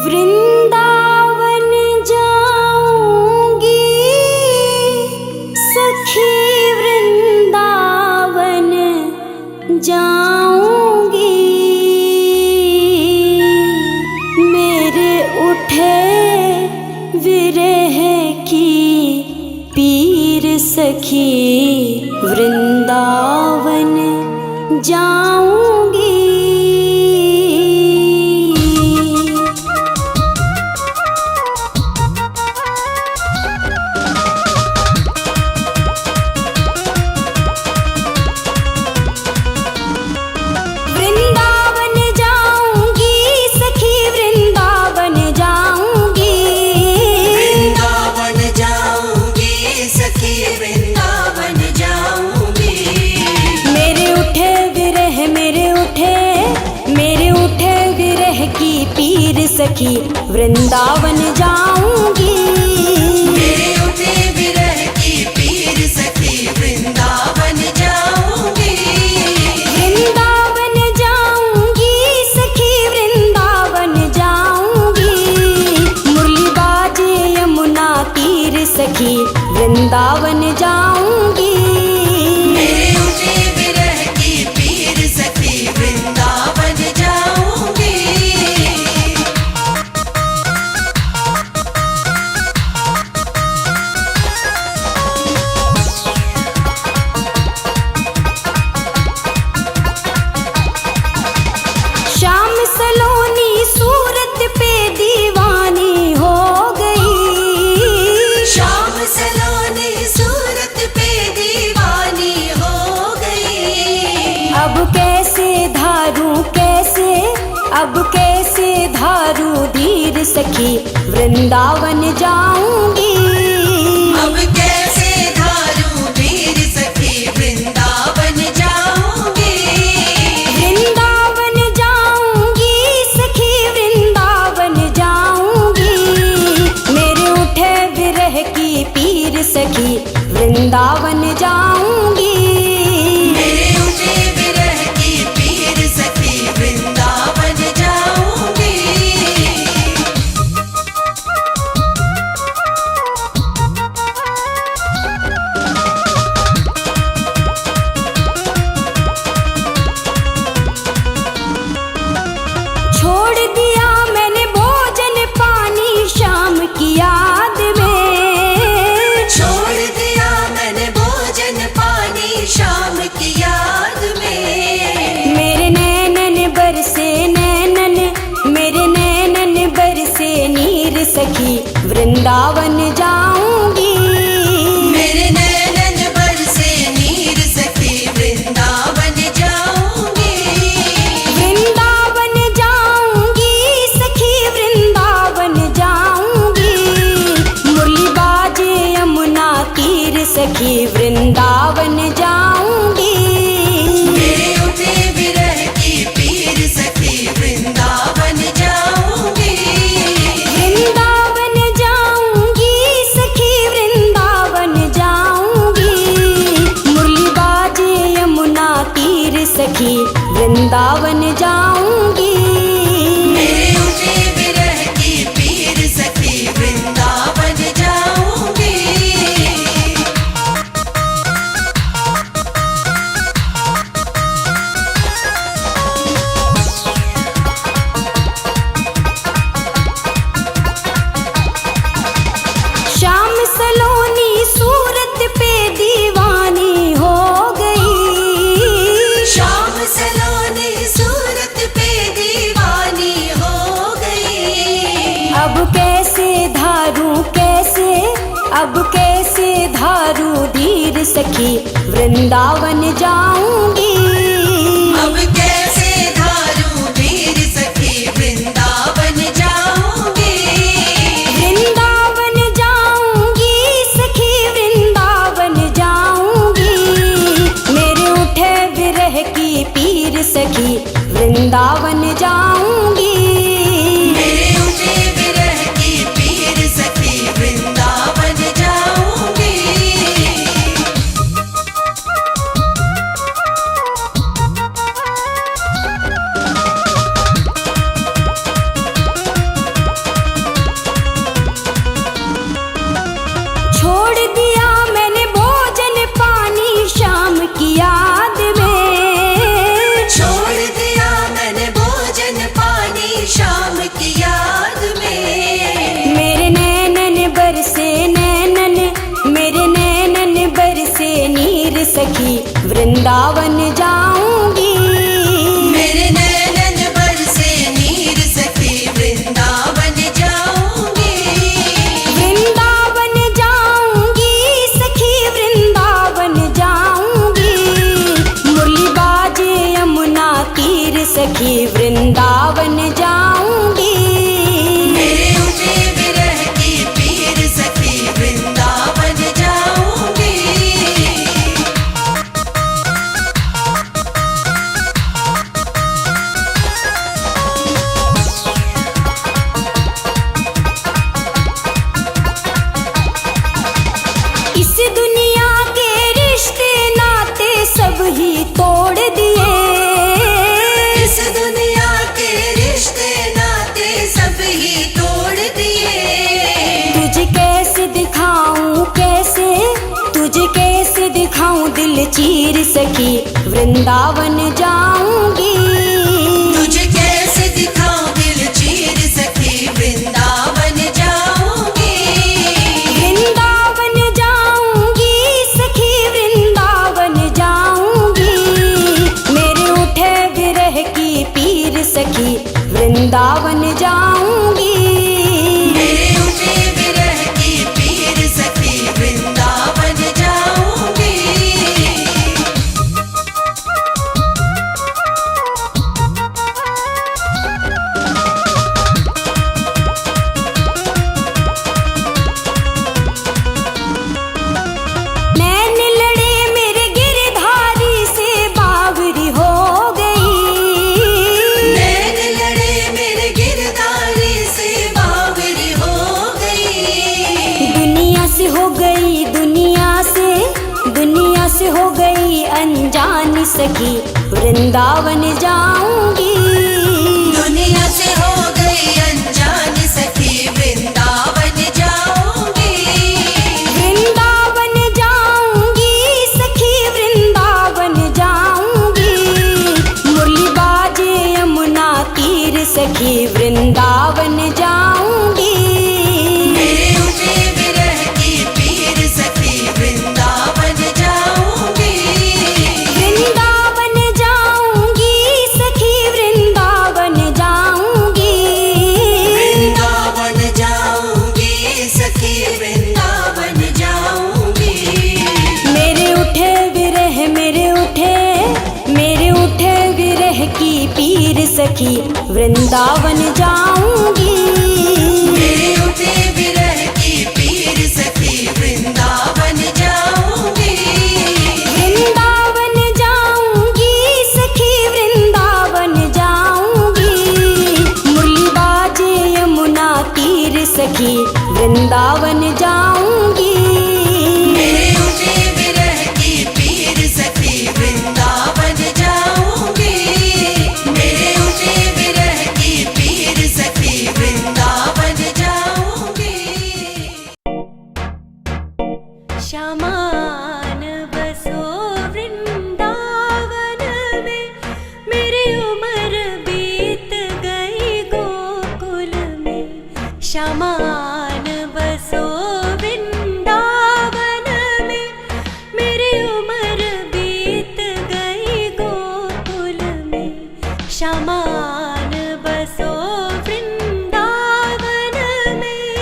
वृंदावन जाऊंगी सखी, वृंदावन जाऊंगी। मेरे उठे विरह की पीर सखी, वृंदावन जाऊंगी। सखी वृंदावन जाऊंगी। मेरे उठे विरह की पीर सखी, वृंदावन जाऊंगी। वृंदावन जाऊंगी सखी, वृंदावन जाऊंगी। मुरली बाजे यमुना तीर सखी, वृंदावन जाऊंगी। मेरे उठे विरह की पीर सखी, वृंदावन जाऊंगी। श्याम सलोनी सूरत पे दीवानी हो गई। श्याम सलोनी सूरत पे दीवानी हो गई। अब कैसे धारू धीर सखी, वृंदावन जाऊंगी। अब कैसे धारू धीर सखी, वृंदावन जाऊंगी। वृंदावन जाऊंगी सखी, वृंदावन जाऊंगी। मेरे उठे विरह की पीर सखी, वृंदावन जाऊंगी। मेरे उठे विरह की पीर सखी, वृंदावन जाऊंगी। छोड़ दिया मैंने भोजन पानी शाम की याद में। छोड़ दिया मैंने भोजन पानी शाम की याद में। मेरे नैनन बरसे नीर सखी, वृंदावन जाऊंगी। मेरे नैनन बरसे नीर सखी, वृंदावन जाऊंगी। वृंदावन जाऊंगी सखी, वृंदावन जाऊंगी। मुरली बाजे यमुना तीर सखी, वृंदावन जाऊंगी। मेरे उठे विरह की पीर सखी, वृंदावन जाऊंगी। वृंदावन जाऊंगी सखी, वृंदावन जाऊंगी। मुरली बाजे यमुना तीर सखी, वृंदावन जाऊंगी। मेरे उठे विरह की पीर सखी, वृंदावन जाऊंगी। श्याम सलोनी सूरत पे दीवानी हो गई। श्याम सलोनी सूरत पे दीवानी हो गई। अब कैसे धारू धीर सखी, वृंदावन जाऊंगी। अब कैसे धारू धीर सखी, वृंदावन जाऊंगी। वृंदावन जाऊंगी सखी, वृंदावन जाऊंगी। मेरे उठे विरह की पीर सखी, वृंदावन जाऊंगी। मेरे उठे विरह की पीर सखी, सखी वृंदावन जाऊंगी। मेरे नैनन बरसे नीर सखी वृंदावन जाऊंगी। वृंदावन जाऊंगी सखी वृंदावन जाऊंगी। मुरली बाजे यमुना तीर सखी वृंदावन जाऊंगी। मेरे उठे विरह की पीर सखी वृंदावन जाऊंगी। इस दुनिया के रिश्ते नाते सब ही तोड़ दिए। इस दुनिया के रिश्ते नाते सब ही तोड़ दिए। तुझे कैसे दिखाऊं कैसे, तुझे कैसे दिखाऊं दिल चीर सखी वृंदावन जाऊंगी। तुझे कैसे दिखाऊं दिल चीर सखी वृंदावन जाऊंगी। वृंदावन जाऊंगी सखी वृंदावन जाऊंगी। मेरे उठे विरह की पीर सखी वृंदावन जाऊंगी। मेरे उठे विरह की पीर सखी वृंदावन जाऊंगी। नैन लड़े मेरे गिरधारी से बावरी हो गई। नैन लड़े मेरे गिरधारी से बावरी हो गई। दुनिया से हो गई दुनिया से हो गई अनजान सखी वृंदावन जाऊंगी। दुनिया से हो गई अनजान सखी वृंदावन जाऊंगी। वृंदावन जाऊंगी सखी वृंदावन जाऊंगी। मुरली बाजे यमुना तीर सखी वृंदावन जाऊंगी। मेरे उठे विरह की पीर सखी वृंदावन जाऊंगी। वृंदावन जाऊंगी सखी वृंदावन जाऊंगी। वृंदावन जाऊंगी सखी वृंदावन जाऊंगी। मेरे उठे विरह की पीर सखी वृंदावन जाऊंगी। मेरे उठे विरह की पीर सखी वृंदावन जाऊंगी। वृंदावन जाऊंगी सखी वृंदावन जाऊंगी। मुरली बाजे यमुना तीर सखी वृंदावन जाऊंगी। मेरे उठे विरह की पीर सखी वृंदावन जाऊंगी। मेरे उठे विरह की पीर सखी वृंदावन जाऊंगी। श्यामान बसो वृंदावन में, मेरी उम्र बीत गई गोकुल में। श्यामान बसो वृंदावन में, मेरी उम्र बीत गई गोकुल में। श्यामान बसो वृंदावन में।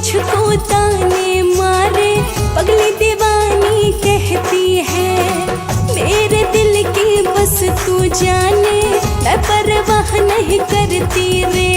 मुझको ताने मारे, पगली दीवानी कहती है मेरे दिल की बस तू जाने, मैं परवाह नहीं करती रे।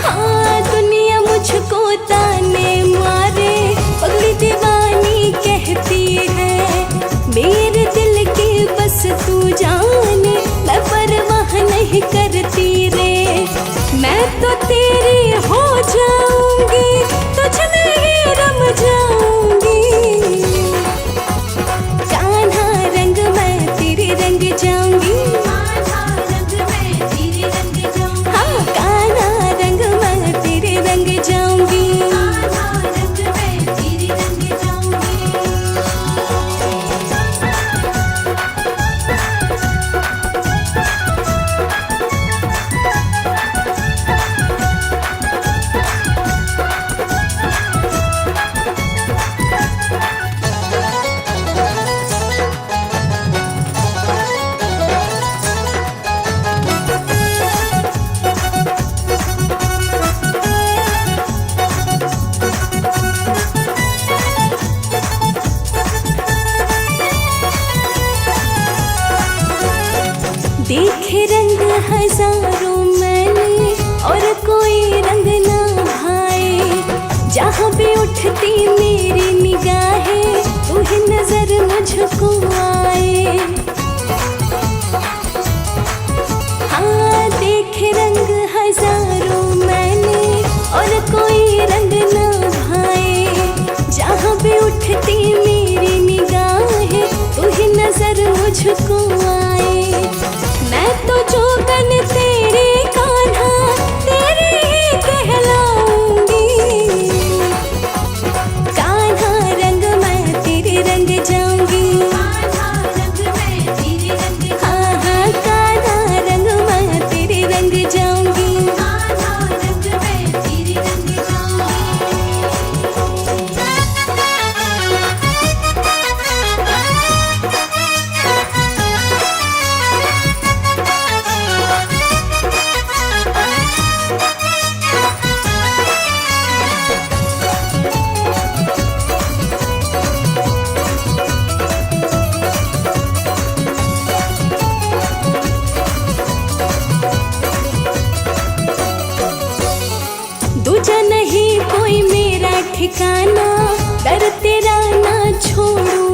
हाँ दुनिया मुझको ताने मारे, पगली दीवानी कहती है मेरे दिल की बस तू जाने, मैं परवाह नहीं करती रे। मैं तो तेरी हो जाऊंगी, तुझ में ही रम जाऊंगी। कान्हा रंग मैं तेरे रंग जाऊंगी, हाँ कान्हा रंग मैं तेरे रंग जाऊंगी। देखे रंग हजारों मैंने और कोई रंग ना भाए, जहाँ भी उठती मेरी निगाहें तू ही नजर मुझको आए। हाँ देखे रंग हजारों मैंने और कोई रंग ना भाए, जहाँ भी उठती मेरी निगाहें तू ही नजर मुझको आए। मैं तो जोगन तेरे कान्हा तेरे ही कहलाऊंगी। कान्हा रंग मैं तेरे रंग जाऊंगी, हाँ हाँ कान्हा रंग मैं तेरे रंग जाऊंगी। दूजा नहीं कोई मेरा ठिकाना, डर तेरा ना छोड़ू